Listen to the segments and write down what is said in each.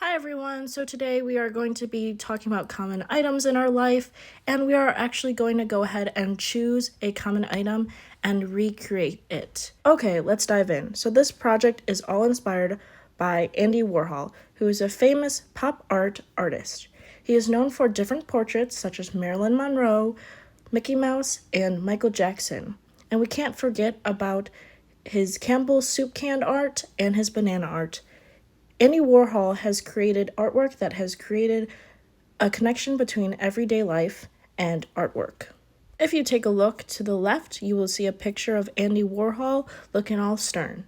Hi everyone, so today we are going to be talking about common items in our life, and we are actually going to go ahead and choose a common item and recreate it. Okay, let's dive in. So this project is all inspired by Andy Warhol, who is a famous pop art artist. He is known for different portraits such as Marilyn Monroe, Mickey Mouse, and Michael Jackson. And we can't forget about his Campbell's soup can art and his banana art. Andy Warhol has created artwork that has created a connection between everyday life and artwork. If you take a look to the left, you will see a picture of Andy Warhol looking all stern.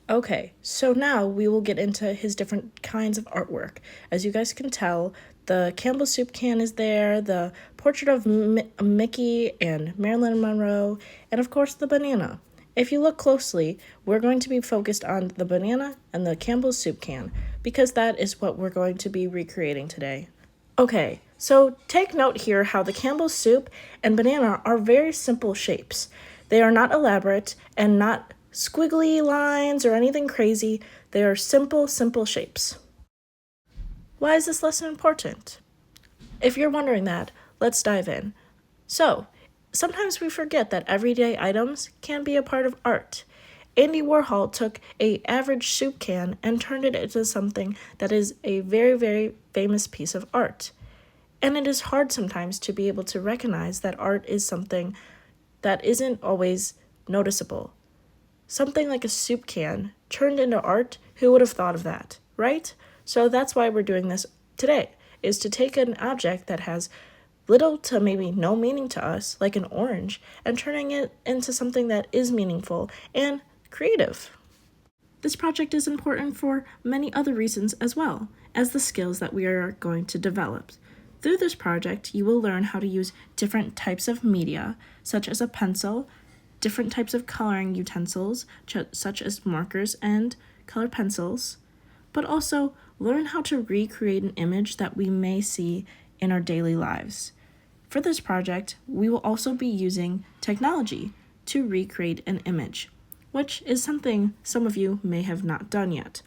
Okay, so now we will get into his different kinds of artwork. As you guys can tell, the Campbell's soup can is there, the portrait of Mickey and Marilyn Monroe, and of course the banana. If you look closely, we're going to be focused on the banana and the Campbell's soup can, because that is what we're going to be recreating today. Okay, so take note here how the Campbell's soup and banana are very simple shapes. They are not elaborate and not squiggly lines or anything crazy. They are simple shapes. Why is this lesson important? If you're wondering that, let's dive in. So, sometimes we forget that everyday items can be a part of art. Andy Warhol took an average soup can and turned it into something that is a very famous piece of art. And it is hard sometimes to be able to recognize that art is something that isn't always noticeable. Something like a soup can turned into art, who would have thought of that, right? So that's why we're doing this today, is to take an object that has little to maybe no meaning to us, like an orange, and turning it into something that is meaningful and creative. This project is important for many other reasons as well as the skills that we are going to develop. Through this project, you will learn how to use different types of media, such as a pencil, different types of coloring utensils, such as markers and colored pencils, but also learn how to recreate an image that we may see in our daily lives. For this project, we will also be using technology to recreate an image, which is something some of you may have not done yet.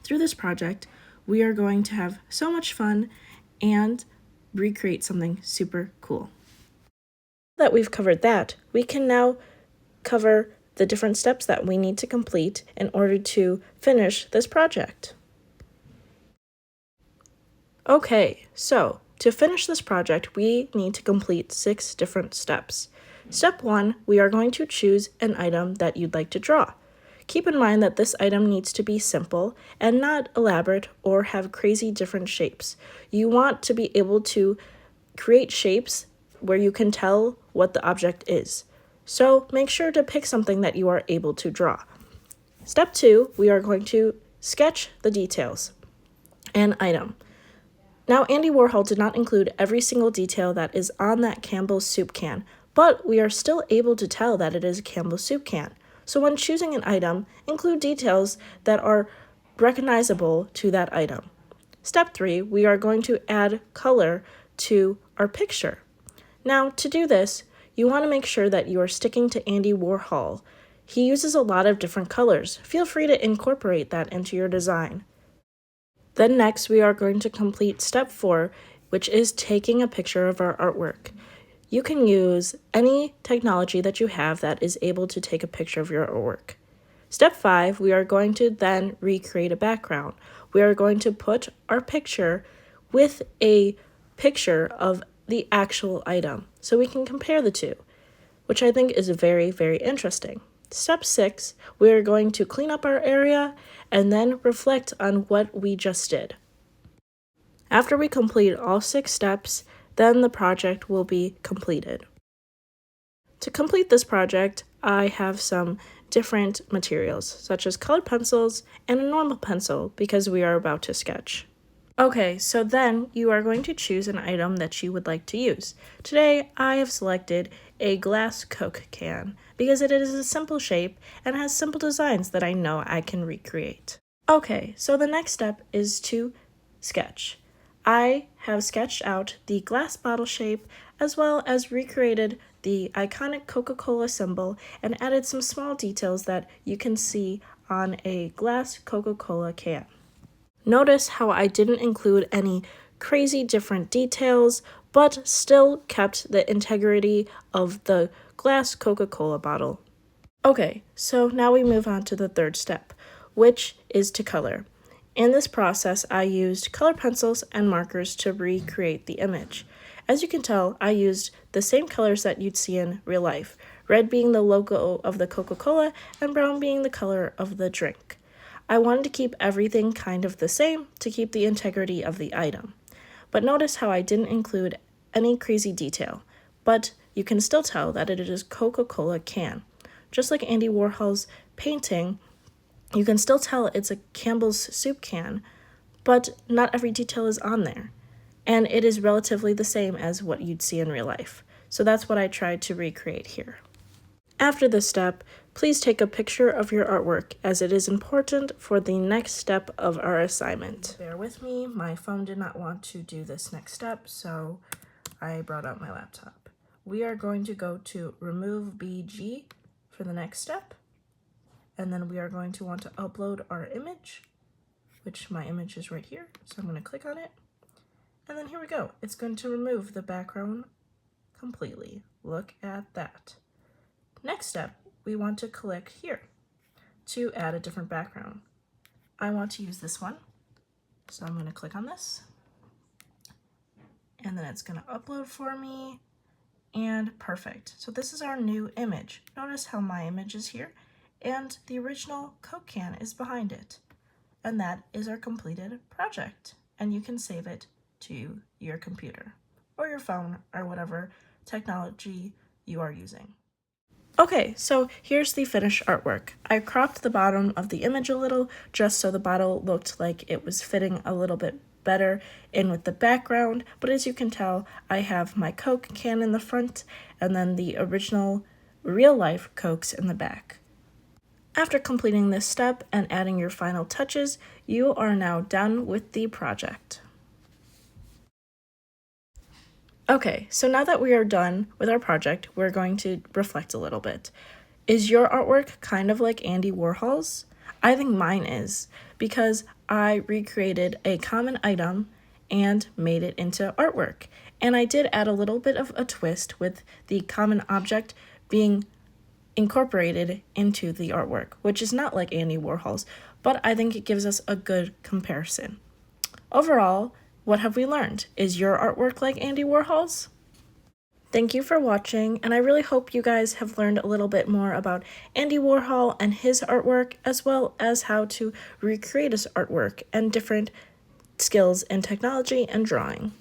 Through this project, we are going to have so much fun and recreate something super cool. Now that we've covered that, we can now cover the different steps that we need to complete in order to finish this project. Okay, so to finish this project, we need to complete 6 different steps. Step 1, we are going to choose an item that you'd like to draw. Keep in mind that this item needs to be simple and not elaborate or have crazy different shapes. You want to be able to create shapes where you can tell what the object is. So make sure to pick something that you are able to draw. Step 2, we are going to sketch the details and item. Now, Andy Warhol did not include every single detail that is on that Campbell's soup can, but we are still able to tell that it is a Campbell's soup can. So when choosing an item, include details that are recognizable to that item. Step 3, we are going to add color to our picture. Now, to do this, you want to make sure that you are sticking to Andy Warhol. He uses a lot of different colors. Feel free to incorporate that into your design. Then next, we are going to complete step 4, which is taking a picture of our artwork. You can use any technology that you have that is able to take a picture of your artwork. Step 5, we are going to then recreate a background. We are going to put our picture with a picture of the actual item, so we can compare the two, which I think is very interesting. Step 6, we are going to clean up our area and then reflect on what we just did. After we complete all 6 steps, then the project will be completed. To complete this project, I have some different materials, such as colored pencils and a normal pencil, because we are about to sketch. Okay, so then you are going to choose an item that you would like to use. Today, I have selected a glass Coke can because it is a simple shape and has simple designs that I know I can recreate. Okay, so the next step is to sketch. I have sketched out the glass bottle shape as well as recreated the iconic Coca-Cola symbol and added some small details that you can see on a glass Coca-Cola can. Notice how I didn't include any crazy different details, but still kept the integrity of the glass Coca-Cola bottle. Okay, so now we move on to the third step, which is to color. In this process, I used color pencils and markers to recreate the image. As you can tell, I used the same colors that you'd see in real life, red being the logo of the Coca-Cola and brown being the color of the drink. I wanted to keep everything kind of the same to keep the integrity of the item. But notice how I didn't include any crazy detail, but you can still tell that it is Coca-Cola can. Just like Andy Warhol's painting, you can still tell it's a Campbell's soup can, but not every detail is on there. And it is relatively the same as what you'd see in real life. So that's what I tried to recreate here. After this step, please take a picture of your artwork as it is important for the next step of our assignment. Bear with me, my phone did not want to do this next step, so I brought out my laptop. We are going to go to Remove BG for the next step, and then we are going to want to upload our image, which my image is right here, so I'm going to click on it, and then here we go. It's going to remove the background completely. Look at that. Next step, we want to click here to add a different background. I want to use this one, so I'm going to click on this, and then it's going to upload for me, and perfect. So this is our new image. Notice how my image is here, and the original Coke can is behind it. And that is our completed project, and you can save it to your computer or your phone or whatever technology you are using. Okay, so here's the finished artwork. I cropped the bottom of the image a little just so the bottle looked like it was fitting a little bit better in with the background, but as you can tell, I have my Coke can in the front and then the original real-life Cokes in the back. After completing this step and adding your final touches, you are now done with the project. Okay, so now that we are done with our project, we're going to reflect a little bit. Is your artwork kind of like Andy Warhol's? I think mine is, because I recreated a common item and made it into artwork. And I did add a little bit of a twist with the common object being incorporated into the artwork, which is not like Andy Warhol's, but I think it gives us a good comparison. Overall, what have we learned? Is your artwork like Andy Warhol's? Thank you for watching, and I really hope you guys have learned a little bit more about Andy Warhol and his artwork, as well as how to recreate his artwork and different skills in technology and drawing.